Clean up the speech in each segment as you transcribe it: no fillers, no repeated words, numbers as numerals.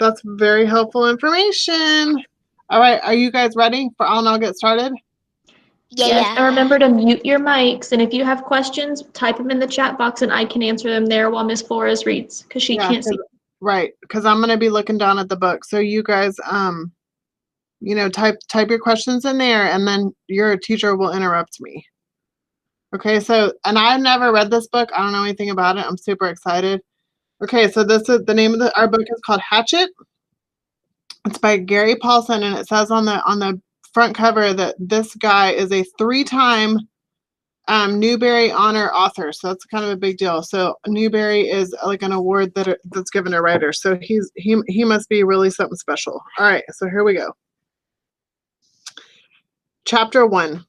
That's very helpful information. All right, are you guys ready for I'll get started? Yes, and remember to mute your mics. And if you have questions, type them in the chat box, and I can answer them there while Miss Flores reads because she can't see. Right, because I'm gonna be looking down at the book. So you guys, type your questions in there, and then your teacher will interrupt me. Okay, so, and I've never read this book. I don't know anything about it. I'm super excited. Okay, so this is the name of our book is called Hatchet. It's by Gary Paulson, and it says on the front cover that this guy is a 3-time Newbery Honor author. So that's kind of a big deal. So Newbery is like an award that's given to writers. So he must be really something special. All right, so here we go. Chapter 1.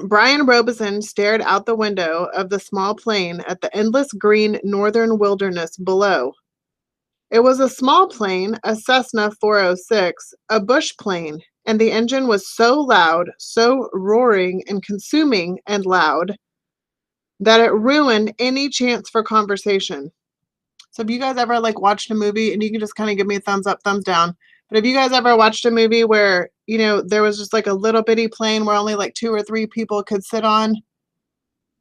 Brian Robeson stared out the window of the small plane at the endless green northern wilderness below. It was a small plane, a Cessna 406, a bush plane, and the engine was so loud, so roaring and consuming and loud, that it ruined any chance for conversation. So have you guys ever watched a movie, and you can just kind of give me a thumbs up, thumbs down, but have you guys ever watched a movie where, there was just a little bitty plane where only 2 or 3 people could sit on?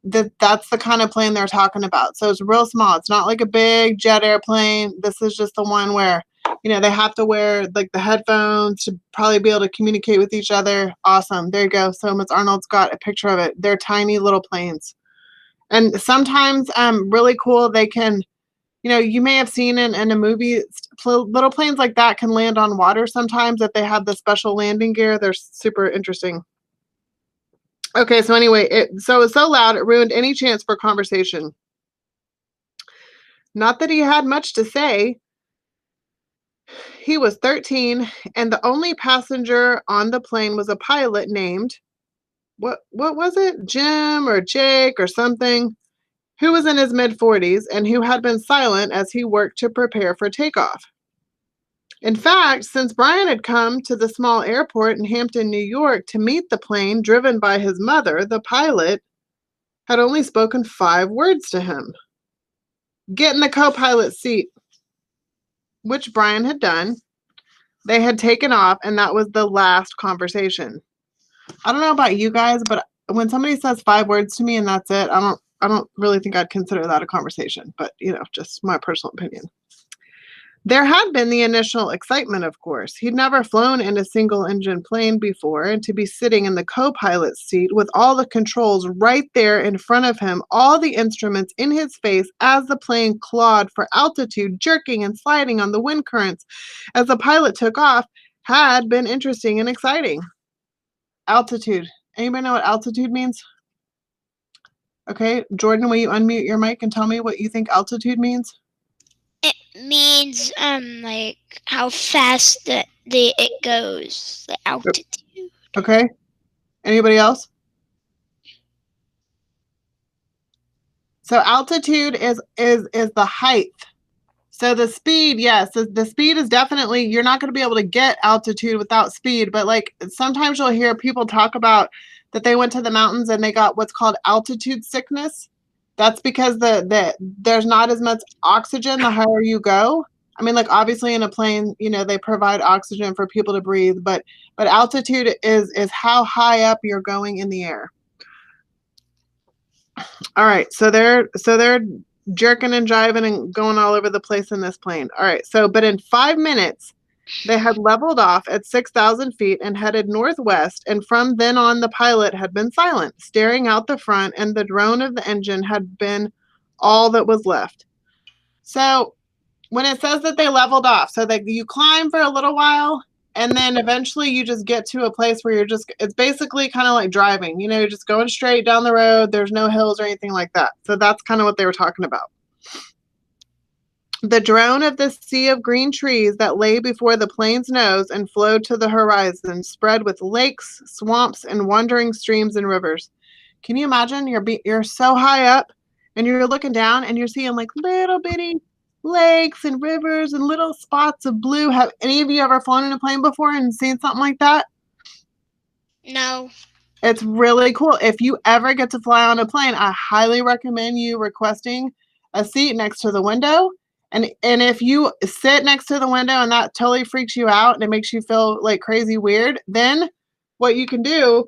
That's the kind of plane they're talking about. So it's real small. It's not like a big jet airplane. This is just the one where, they have to wear the headphones to probably be able to communicate with each other. Awesome. There you go. So Ms. Arnold's got a picture of it. They're tiny little planes. And sometimes really cool. They can, you may have seen in a movie, little planes like that can land on water sometimes if they have the special landing gear. They're super interesting. Okay, so anyway, it was so loud it ruined any chance for conversation. Not that he had much to say. He was 13, and the only passenger on the plane was a pilot named, what was it? Jim or Jake or something, who was in his mid-40s and who had been silent as he worked to prepare for takeoff. In fact, since Brian had come to the small airport in Hampton, New York to meet the plane driven by his mother, the pilot had only spoken 5 words to him. Get in the co-pilot's seat, which Brian had done. They had taken off, and that was the last conversation. I don't know about you guys, but when somebody says 5 words to me and that's it, I don't really think I'd consider that a conversation, but just my personal opinion. There had been the initial excitement, of course. He'd never flown in a single-engine plane before, and to be sitting in the co-pilot's seat with all the controls right there in front of him, all the instruments in his face as the plane clawed for altitude, jerking and sliding on the wind currents as the pilot took off, had been interesting and exciting. Altitude. Anybody know what altitude means? Okay, Jordan, will you unmute your mic and tell me what you think altitude means? It means how fast it goes, the altitude. Okay. Anybody else? So altitude is the height. So the speed, yes, the speed is definitely, you're not going to be able to get altitude without speed, but sometimes you'll hear people talk about that they went to the mountains and they got what's called altitude sickness. That's because there's not as much oxygen the higher you go. I mean, obviously in a plane, they provide oxygen for people to breathe, but altitude is how high up you're going in the air. All right, so they're jerking and jiving and going all over the place in this plane. All right, but in 5 minutes, they had leveled off at 6,000 feet and headed northwest, and from then on, the pilot had been silent, staring out the front, and the drone of the engine had been all that was left. So when it says that they leveled off, so that you climb for a little while, and then eventually you just get to a place where it's basically kind of like driving. You're just going straight down the road. There's no hills or anything like that. So that's kind of what they were talking about. The drone of the sea of green trees that lay before the plane's nose and flowed to the horizon, spread with lakes, swamps, and wandering streams and rivers. Can you imagine? You're so high up, and you're looking down, and you're seeing little bitty lakes and rivers and little spots of blue. Have any of you ever flown in a plane before and seen something like that? No. It's really cool. If you ever get to fly on a plane, I highly recommend you requesting a seat next to the window And if you sit next to the window and that totally freaks you out and it makes you feel like crazy weird, then what you can do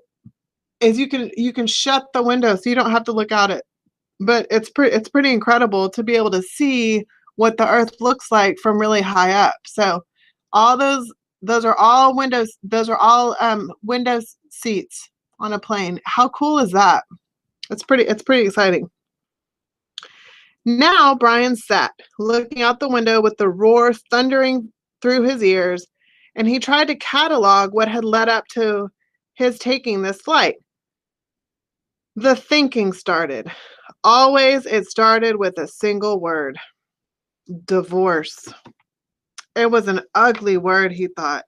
is you can shut the window so you don't have to look out it. But it's pretty incredible to be able to see what the earth looks like from really high up. So all those are all windows, those are all window seats on a plane. How cool is that? It's pretty exciting. Now Brian sat, looking out the window with the roar thundering through his ears, and he tried to catalog what had led up to his taking this flight. The thinking started. Always it started with a single word: divorce. It was an ugly word, he thought.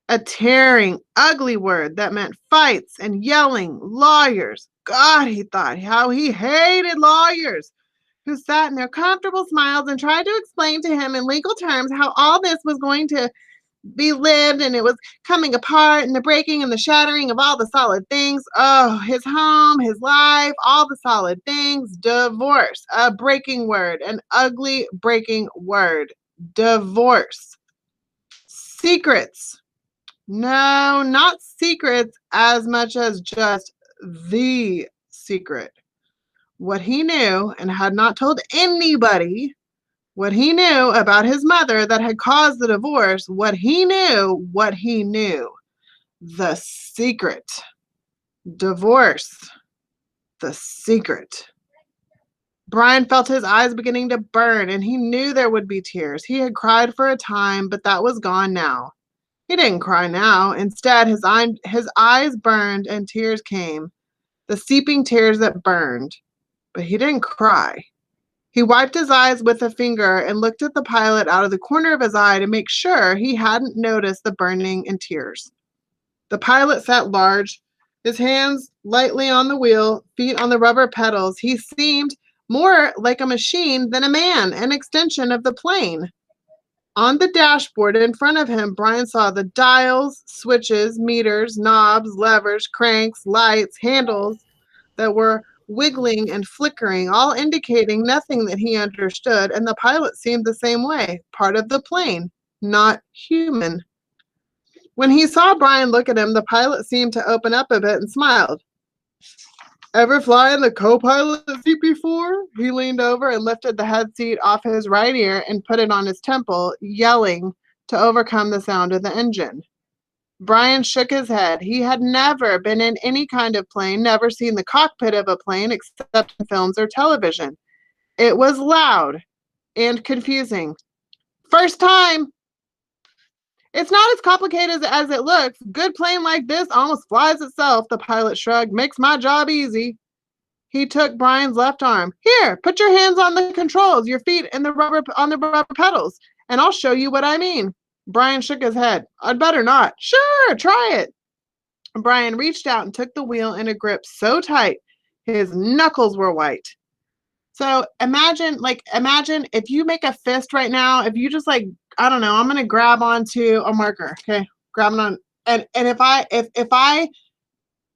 A tearing, ugly word that meant fights and yelling, lawyers. God, he thought, how he hated lawyers who sat in their comfortable smiles and tried to explain to him in legal terms how all this was going to be lived and it was coming apart and the breaking and the shattering of all the solid things. Oh, his home, his life, all the solid things. Divorce, a breaking word, an ugly breaking word. Divorce. Secrets. No, not secrets as much as just the secret. What he knew and had not told anybody, what he knew about his mother that had caused the divorce, what he knew, the secret. Divorce, the secret. Brian felt his eyes beginning to burn, and he knew there would be tears. He had cried for a time, but that was gone now. He didn't cry now. Instead, his eyes burned and tears came, the seeping tears that burned. But he didn't cry. He wiped his eyes with a finger and looked at the pilot out of the corner of his eye to make sure he hadn't noticed the burning and tears. The pilot sat large, his hands lightly on the wheel, feet on the rubber pedals. He seemed more like a machine than a man, an extension of the plane. On the dashboard in front of him, Brian saw the dials, switches, meters, knobs, levers, cranks, lights, handles that were wiggling and flickering, all indicating nothing that he understood, and the pilot seemed the same way, part of the plane, not human. When he saw Brian look at him, the pilot seemed to open up a bit and smiled. Ever fly in the co-pilot seat before? He leaned over and lifted the head seat off his right ear and put it on his temple, yelling to overcome the sound of the engine. Brian shook his head. He had never been in any kind of plane, never seen the cockpit of a plane except in films or television. It was loud and confusing. First time. It's not as complicated as it looks. A good plane like this almost flies itself, the pilot shrugged. Makes my job easy. He took Brian's left arm. Here, put your hands on the controls, your feet on the rubber pedals, and I'll show you what I mean. Brian shook his head. I'd better not. Sure, try it. Brian reached out and took the wheel in a grip so tight his knuckles were white. So imagine if you make a fist right now, if you just like, I don't know, I'm gonna grab onto a marker, okay? Grabbing on, and if I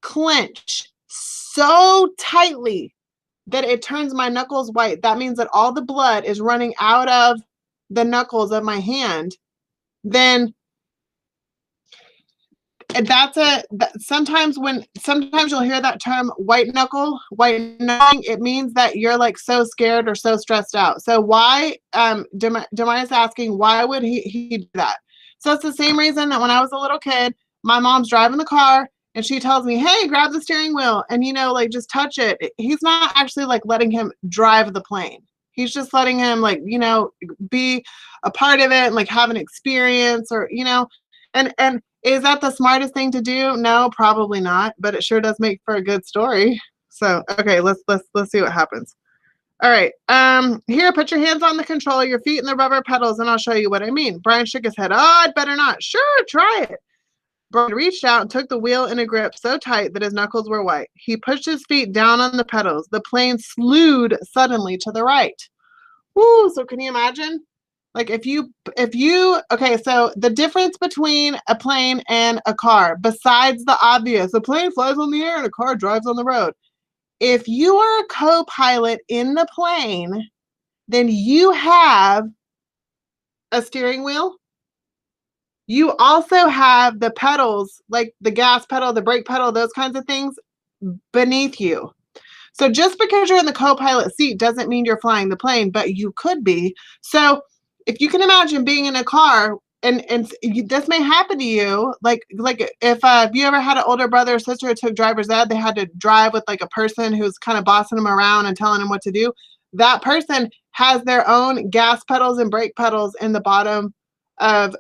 clench so tightly that it turns my knuckles white, that means that all the blood is running out of the knuckles of my hand. Then sometimes you'll hear that term white knuckling, it means that you're like so scared or so stressed out. So why Demarius asking, why would he do that? So it's the same reason that when I was a little kid, my mom's driving the car and she tells me, hey, grab the steering wheel and like just touch it. He's not actually like letting him drive the plane. He's just letting him like, be a part of it and like have an experience or, and is that the smartest thing to do? No, probably not, but it sure does make for a good story. So, okay, let's see what happens. All right. Here, put your hands on the control, your feet in the rubber pedals, and I'll show you what I mean. Brian shook his head. Oh, I'd better not. Sure, try it. Brian reached out and took the wheel in a grip so tight that his knuckles were white. He pushed his feet down on the pedals. The plane slewed suddenly to the right. Woo, so can you imagine? Like if you, okay, so the difference between a plane and a car, besides the obvious, a plane flies on the air and a car drives on the road. If you are a co-pilot in the plane, then you have a steering wheel. You also have the pedals, like the gas pedal, the brake pedal, those kinds of things beneath you. So just because you're in the co-pilot seat doesn't mean you're flying the plane, but you could be. So if you can imagine being in a car and this may happen to you, like if you ever had an older brother or sister who took driver's ed, they had to drive with like a person who's kind of bossing them around and telling them what to do. That person has their own gas pedals and brake pedals in the bottom of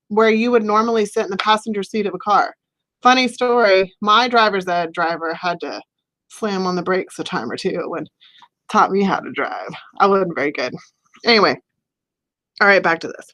where you would normally sit in the passenger seat of a car. Funny story, my driver's ed driver had to slam on the brakes a time or two when taught me how to drive. I wasn't very good. Anyway, all right, back to this.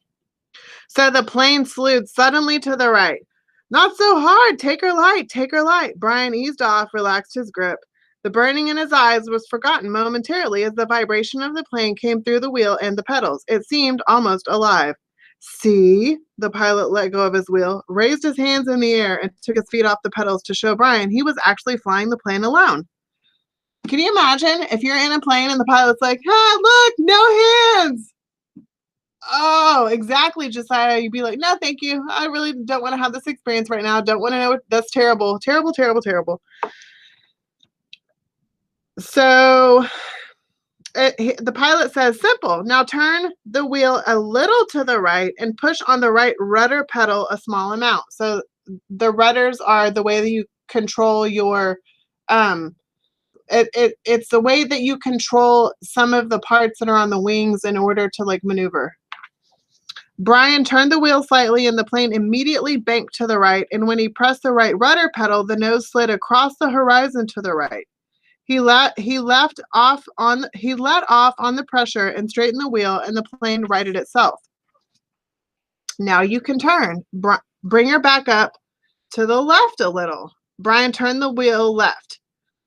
So the plane slewed suddenly to the right. Not so hard. Take her light. Take her light. Brian eased off, relaxed his grip. The burning in his eyes was forgotten momentarily as the vibration of the plane came through the wheel and the pedals. It seemed almost alive. See? The pilot let go of his wheel, raised his hands in the air, and took his feet off the pedals to show Brian he was actually flying the plane alone. Can you imagine if you're in a plane and the pilot's like, "Ah, look, no hands." Oh, exactly, Josiah. You'd be like, "No, thank you. I really don't want to have this experience right now. Don't want to know what that's terrible. Terrible, terrible, terrible." So the pilot says, "Simple. Now turn the wheel a little to the right and push on the right rudder pedal a small amount." So the rudders are the way that you control your it's the way that you control some of the parts that are on the wings in order to like maneuver. Brian turned the wheel slightly and the plane immediately banked to the right, and when he pressed the right rudder pedal, the nose slid across the horizon to the right. He let off on the pressure and straightened the wheel, and the plane righted itself. Now you can turn. Bring her back up to the left a little. Brian turned the wheel left,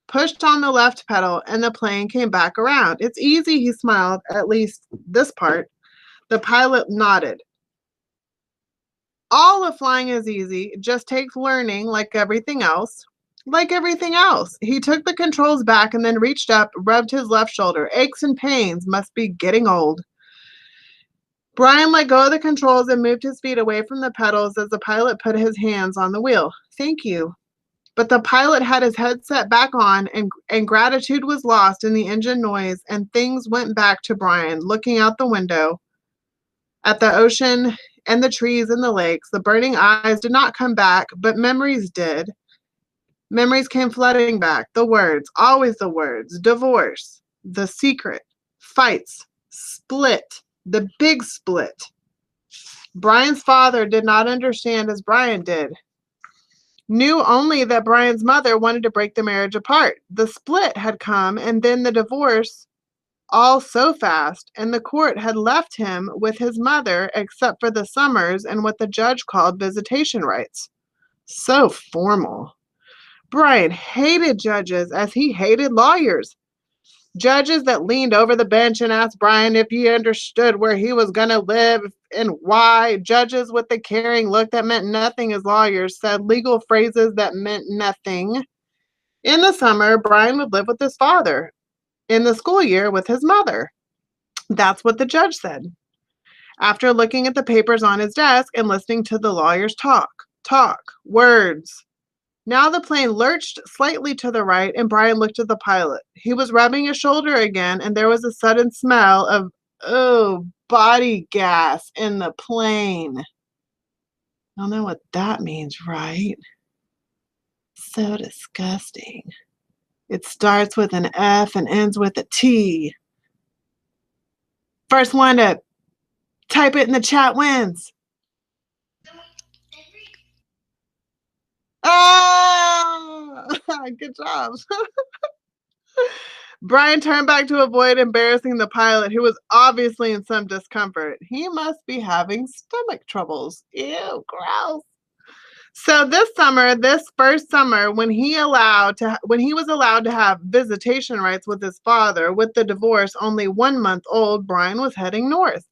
pushed on the left pedal, and the plane came back around. It's easy, he smiled, at least this part. The pilot nodded. All of flying is easy. It just takes learning like everything else. Like everything else. He took the controls back and then reached up, rubbed his left shoulder. Aches and pains, must be getting old. Brian let go of the controls and moved his feet away from the pedals as the pilot put his hands on the wheel. Thank you. But the pilot had his headset back on, and gratitude was lost in the engine noise, and things went back to Brian, looking out the window at the ocean and the trees and the lakes. The burning eyes did not come back, but memories did. Memories came flooding back. The words, always the words, divorce, the secret, fights, split, the big split. Brian's father did not understand as Brian did. Knew only that Brian's mother wanted to break the marriage apart. The split had come, and then the divorce, all so fast, and the court had left him with his mother except for the summers and what the judge called visitation rights. So formal. Brian hated judges as he hated lawyers. Judges that leaned over the bench and asked Brian if he understood where he was going to live and why. Judges with the caring look that meant nothing as lawyers said legal phrases that meant nothing. In the summer, Brian would live with his father. In the school year, with his mother. That's what the judge said. After looking at the papers on his desk and listening to the lawyers talk, words. Now the plane lurched slightly to the right, and Brian looked at the pilot. He was rubbing his shoulder again, and there was a sudden smell of, body gas in the plane. I don't know what that means, right? So disgusting. It starts with an F and ends with a T. First one to type it in the chat wins. Oh, good job. Brian turned back to avoid embarrassing the pilot, who was obviously in some discomfort. He must be having stomach troubles. Ew, gross. So this first summer, when he was allowed to have visitation rights with his father, with the divorce only 1 month old, Brian was heading north.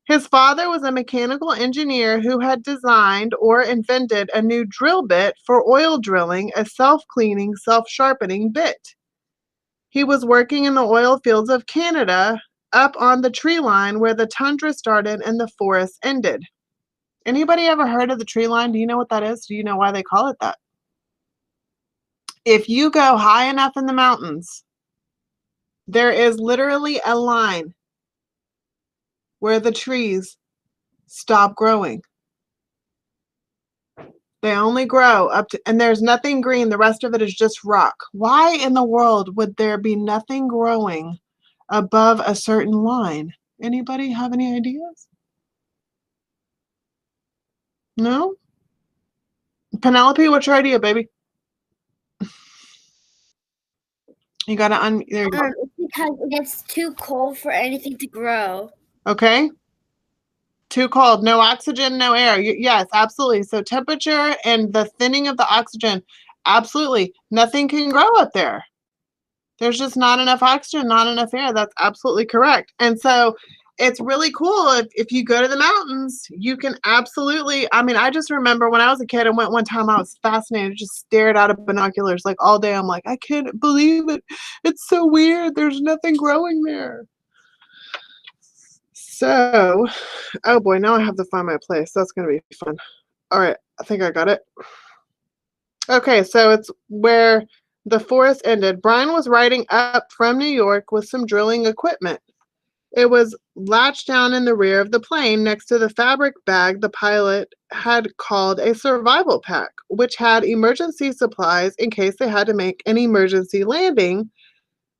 His father was a mechanical engineer who had designed or invented a new drill bit for oil drilling, a self-cleaning, self-sharpening bit. He was working in the oil fields of Canada up on the tree line where the tundra started and the forest ended. Anybody ever heard of the tree line? Do you know what that is? Do you know why they call it that? If you go high enough in the mountains, there is literally a line where the trees stop growing. They only grow up to, and there's nothing green. The rest of it is just rock. Why in the world would there be nothing growing above a certain line? Anybody have any ideas? No? Penelope, what's your idea, baby? You gotta there you go. It's because it gets too cold for anything to grow. Okay. Too cold, no oxygen, no air. Yes, absolutely. So temperature and the thinning of the oxygen, absolutely. Nothing can grow up there. There's just not enough oxygen, not enough air. That's absolutely correct. And so it's really cool if you go to the mountains, you can absolutely, I mean, I just remember when I was a kid and went one time, I was fascinated, just stared out of binoculars like all day. I'm like, I can't believe it. It's so weird. There's nothing growing there. So, oh boy, now I have to find my place. That's going to be fun. All right, I think I got it. Okay, so it's where the forest ended. Brian was riding up from New York with some drilling equipment. It was latched down in the rear of the plane next to the fabric bag the pilot had called a survival pack, which had emergency supplies in case they had to make an emergency landing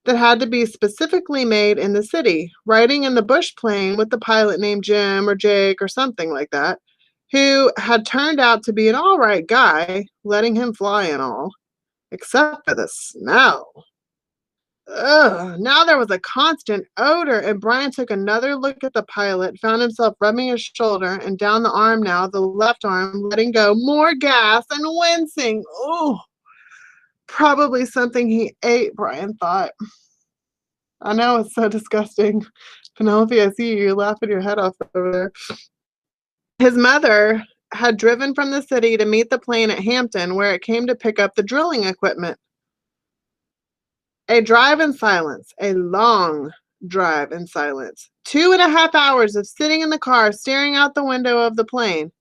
that had to be specifically made in the city. Riding in the bush plane with the pilot named Jim or Jake or something like that, who had turned out to be an all right guy, letting him fly and all, except for the smell. Ugh, now there was a constant odor, and Brian took another look at the pilot, found himself rubbing his shoulder and down the arm now, the left arm, letting go more gas and wincing. Oh, probably something he ate, Brian thought. I know, it's so disgusting. Penelope, I see you laughing your head off over there. His mother had driven from the city to meet the plane at Hampton, where it came to pick up the drilling equipment. A drive in silence, a long drive in silence. 2.5 hours of sitting in the car, staring out the window of the plane.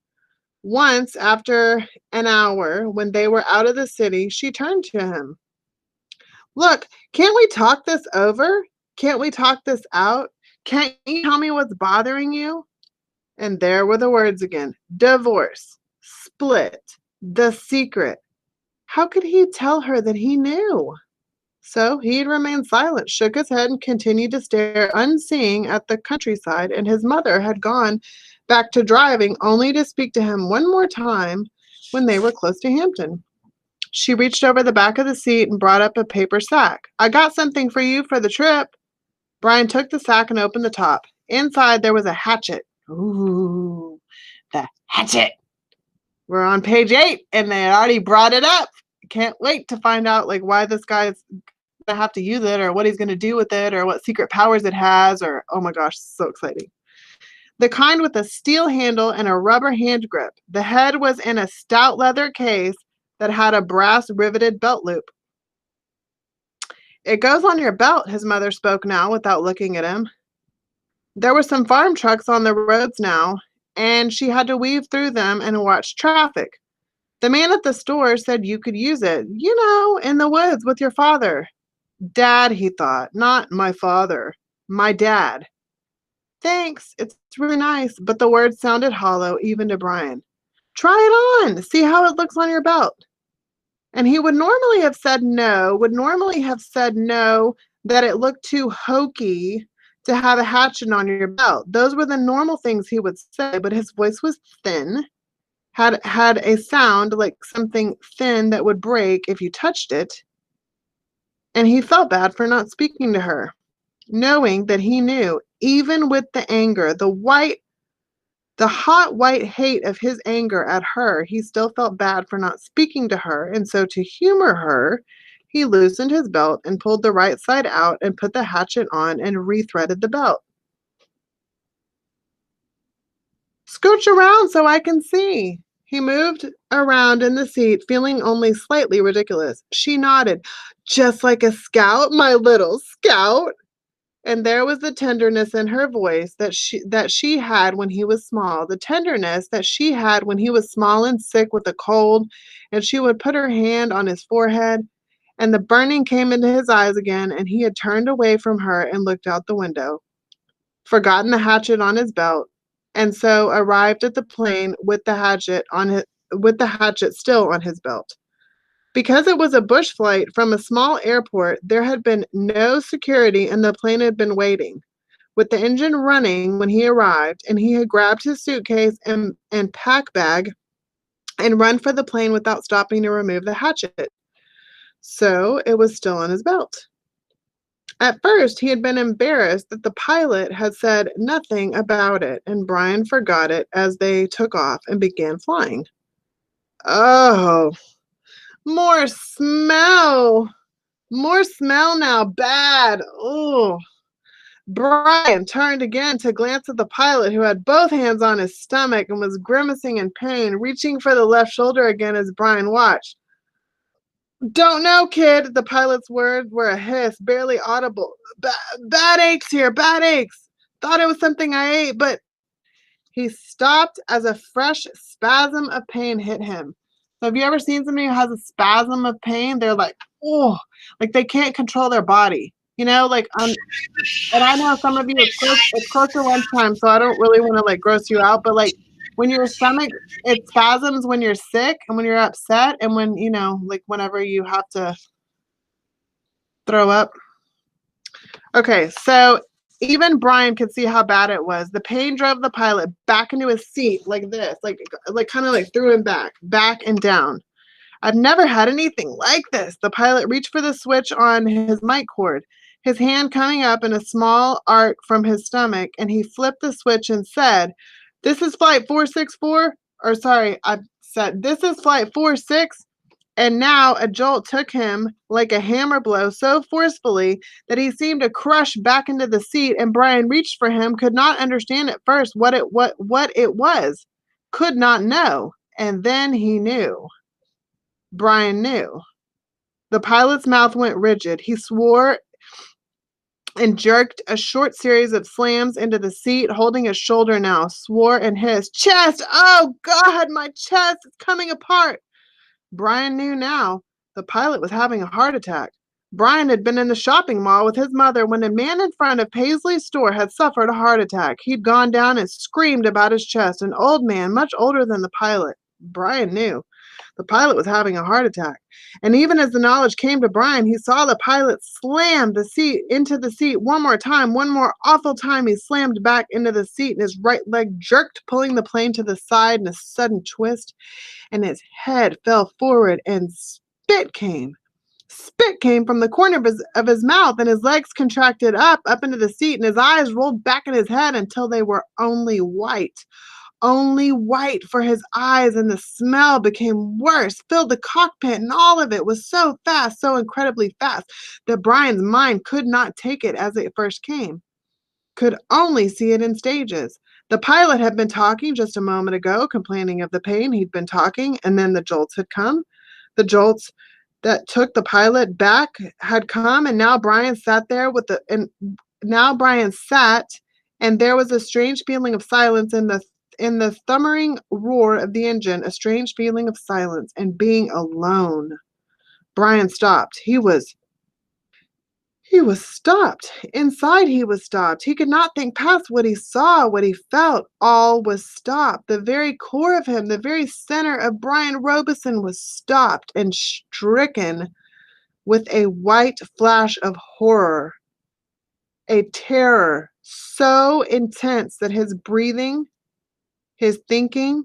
Once, after an hour, when they were out of the city, she turned to him. Look, can't we talk this over? Can't we talk this out? Can't you tell me what's bothering you? And there were the words again. Divorce, split, the secret. How could he tell her that he knew? So he remained silent, shook his head, and continued to stare unseeing at the countryside, and his mother had gone back to driving, only to speak to him one more time when they were close to Hampton. She reached over the back of the seat and brought up a paper sack. I got something for you for the trip. Brian took the sack and opened the top. Inside there was a hatchet. Ooh, the hatchet. We're on page 8, and they already brought it up. Can't wait to find out like why this guy's gonna have to use it, or what he's gonna do with it, or what secret powers it has, or oh my gosh, so exciting. The kind with a steel handle and a rubber hand grip. The head was in a stout leather case that had a brass riveted belt loop. It goes on your belt, his mother spoke now without looking at him. There were some farm trucks on the roads now, and she had to weave through them and watch traffic. The man at the store said you could use it, you know, in the woods with your father. Dad, he thought, not my father, my dad. Thanks, it's really nice, but the words sounded hollow even to Brian. Try it on, see how it looks on your belt. And he would normally have said no, that it looked too hokey to have a hatchet on your belt. Those were the normal things he would say, but his voice was thin, had a sound like something thin that would break if you touched it. And he felt bad for not speaking to her, knowing that he knew, even with the anger, the hot white hate of his anger at her, he still felt bad for not speaking to her, and so to humor her, he loosened his belt and pulled the right side out and put the hatchet on and rethreaded the belt. Scooch around so I can see. He moved around in the seat, feeling only slightly ridiculous. She nodded. Just like a scout, my little scout. And there was the tenderness in her voice that she had when he was small, the tenderness that she had when he was small and sick with a cold, and she would put her hand on his forehead, and the burning came into his eyes again, and he had turned away from her and looked out the window, forgotten the hatchet on his belt, and so arrived at the plane with the hatchet still on his belt. Because it was a bush flight from a small airport, there had been no security and the plane had been waiting, with the engine running when he arrived, and he had grabbed his suitcase and pack bag and run for the plane without stopping to remove the hatchet. So it was still on his belt. At first, he had been embarrassed that the pilot had said nothing about it, and Brian forgot it as they took off and began flying. Oh, more smell. More smell now. Bad. Oh. Brian turned again to glance at the pilot, who had both hands on his stomach and was grimacing in pain, reaching for the left shoulder again as Brian watched. Don't know, kid. The pilot's words were a hiss, barely audible. Bad aches here, bad aches. Thought it was something I ate, but he stopped as a fresh spasm of pain hit him. So have you ever seen somebody who has a spasm of pain? They're like, oh, like they can't control their body. You know, like and I know some of you it's close to lunchtime, so I don't really want to like gross you out, but like when your stomach it spasms when you're sick and when you're upset and when like whenever you have to throw up. Okay, so even Brian could see how bad it was. The pain drove the pilot back into his seat like this, like kind of like threw him back and down. I've never had anything like this. The pilot reached for the switch on his mic cord, his hand coming up in a small arc from his stomach, and he flipped the switch and said, "This is flight 464." Or sorry, I said, "This is flight 46." And now a jolt took him like a hammer blow so forcefully that he seemed to crush back into the seat, and Brian reached for him, could not understand at first what it was, could not know, and then he knew. Brian knew. The pilot's mouth went rigid. He swore and jerked a short series of slams into the seat, holding his shoulder now, swore and hissed, "Chest! Oh, God, my chest is coming apart." Brian knew now. The pilot was having a heart attack. Brian had been in the shopping mall with his mother when a man in front of Paisley's store had suffered a heart attack. He'd gone down and screamed about his chest, an old man, much older than the pilot. Brian knew. The pilot was having a heart attack. And even as the knowledge came to Brian, he saw the pilot slam the seat into the seat one more time. One more awful time, he slammed back into the seat, and his right leg jerked, pulling the plane to the side in a sudden twist, and his head fell forward, and spit came. Spit came from the corner of his mouth, and his legs contracted up into the seat, and his eyes rolled back in his head until they were only white. Only white for his eyes, and the smell became worse, filled the cockpit, and all of it was so fast, so incredibly fast, that Brian's mind could not take it as it first came, could only see it in stages. The pilot had been talking just a moment ago, complaining of the pain. He'd been talking, and then the jolts had come. The jolts that took the pilot back had come, and now Brian sat there and there was a strange feeling of silence in the thundering roar of the engine, a strange feeling of silence and being alone. Brian stopped. He was stopped. Inside he was stopped. He could not think past what he saw, what he felt. All was stopped. The very core of him, the very center of Brian Robeson was stopped and stricken with a white flash of horror, a terror so intense that his breathing, his thinking,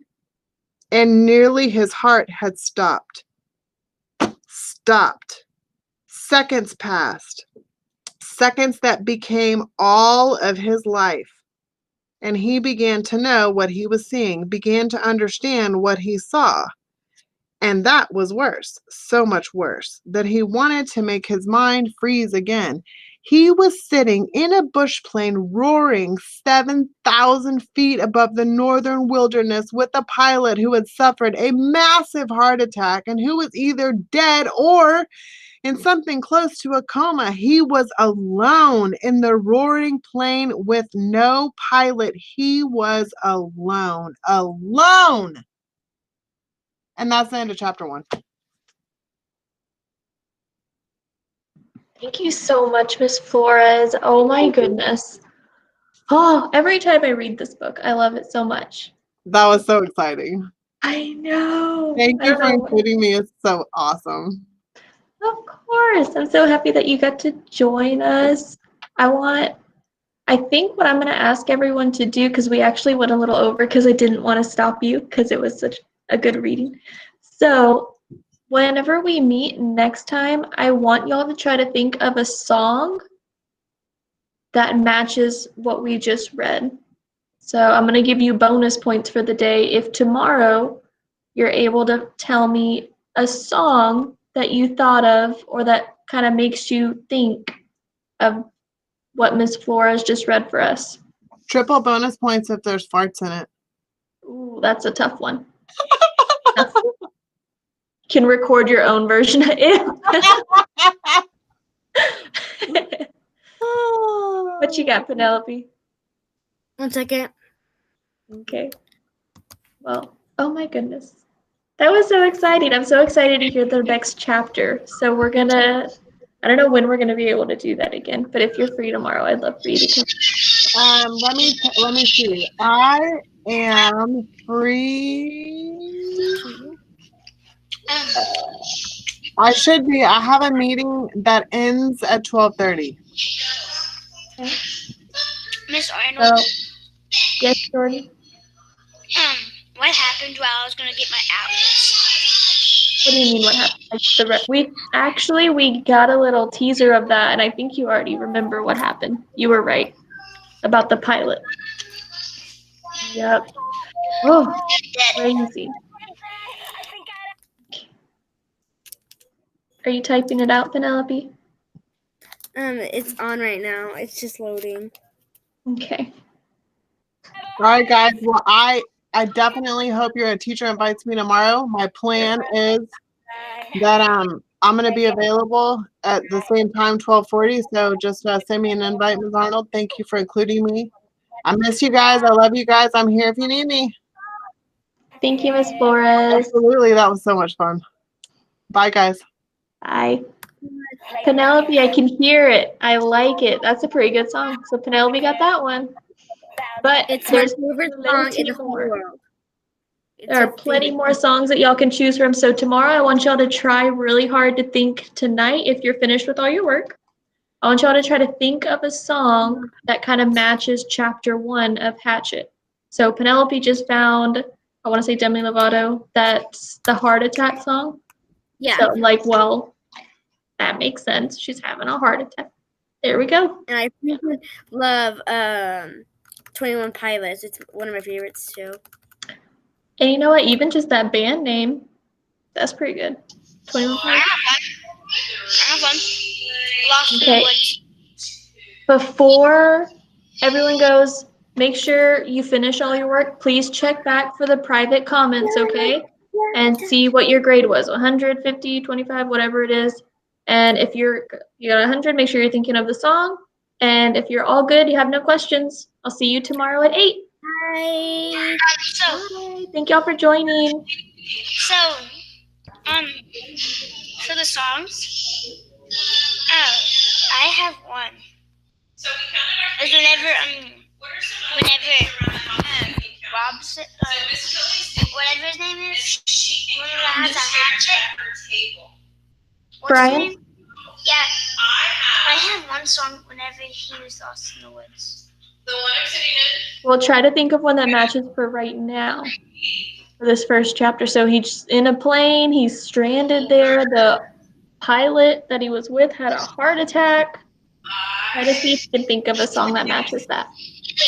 and nearly his heart had stopped. Stopped. Seconds passed. Seconds that became all of his life. And he began to know what he was seeing, began to understand what he saw. And that was worse, so much worse, that he wanted to make his mind freeze again. He was sitting in a bush plane roaring 7,000 feet above the northern wilderness with a pilot who had suffered a massive heart attack and who was either dead or in something close to a coma. He was alone in the roaring plane with no pilot. He was alone. Alone. And that's the end of chapter 1. Thank you so much, Miss Flores. Oh my goodness. Oh, every time I read this book, I love it so much. That was so exciting. I know. Thank I you for know. including me. It's so awesome. Of course. I'm so happy that you got to join us. I think what I'm going to ask everyone to do, because we actually went a little over because I didn't want to stop you because it was such a good reading. So whenever we meet next time, I want y'all to try to think of a song that matches what we just read. So I'm going to give you bonus points for the day if tomorrow you're able to tell me a song that you thought of or that kind of makes you think of what Miss Flores just read for us. Triple bonus points if there's farts in it. Ooh, that's a tough one. Can record your own version of it. What you got, Penelope? 1 second. Okay. Well, oh my goodness. That was so exciting. I'm so excited to hear the next chapter. So I don't know when we're gonna be able to do that again, but if you're free tomorrow, I'd love for you to come. Let me see. I am free. I should be. I have a meeting that ends at 12:30. Miss Arnold. Yes, Jordan? What happened while I was gonna get my apples? What do you mean what happened? We got a little teaser of that, and I think you already remember what happened. You were right about the pilot. Yep. Oh, crazy. Are you typing it out, Penelope? It's on right now. It's just loading. Okay. All right, guys. Well, I definitely hope your teacher invites me tomorrow. My plan is that I'm going to be available at the same time, 12:40. So just send me an invite, Ms. Arnold. Thank you for including me. I miss you guys. I love you guys. I'm here if you need me. Thank you, Miss Flores. Absolutely. That was so much fun. Bye, guys. Bye. Penelope, I can hear it. I like it. That's a pretty good song. So Penelope got that one. But It's there's my favorite song in the whole more. world. There are plenty more songs that y'all can choose from. So tomorrow I want y'all to try really hard to think tonight if you're finished with all your work. I want y'all to try to think of a song that kind of matches chapter 1 of Hatchet. So Penelope just found, I want to say Demi Lovato, that's the heart attack song. Yeah. So I'm like, well, that makes sense. She's having a heart attack. There we go. And I really love 21 Pilots. It's one of my favorites too. And you know what? Even just that band name, that's pretty good. 21 Pilots. I have one. Lost in Okay. the Woods. Before everyone goes, make sure you finish all your work. Please check back for the private comments, okay? And see what your grade was, 150, 25, whatever it is. And if you got 100, make sure you're thinking of the song. And if you're all good, you have no questions, I'll see you tomorrow at 8. Bye. Bye. Thank y'all for joining. So, for the songs, I have one. So we whenever Rob's, whatever his name is, whenever has a hatchet. What's Brian? his name? Yeah. I have one song whenever he was lost in the woods. The one I'm sitting in? We'll try to think of one that matches for right now. For this first chapter. So he's in a plane, he's stranded there. The pilot that he was with had a heart attack. Try to see if you can think of a song that matches that.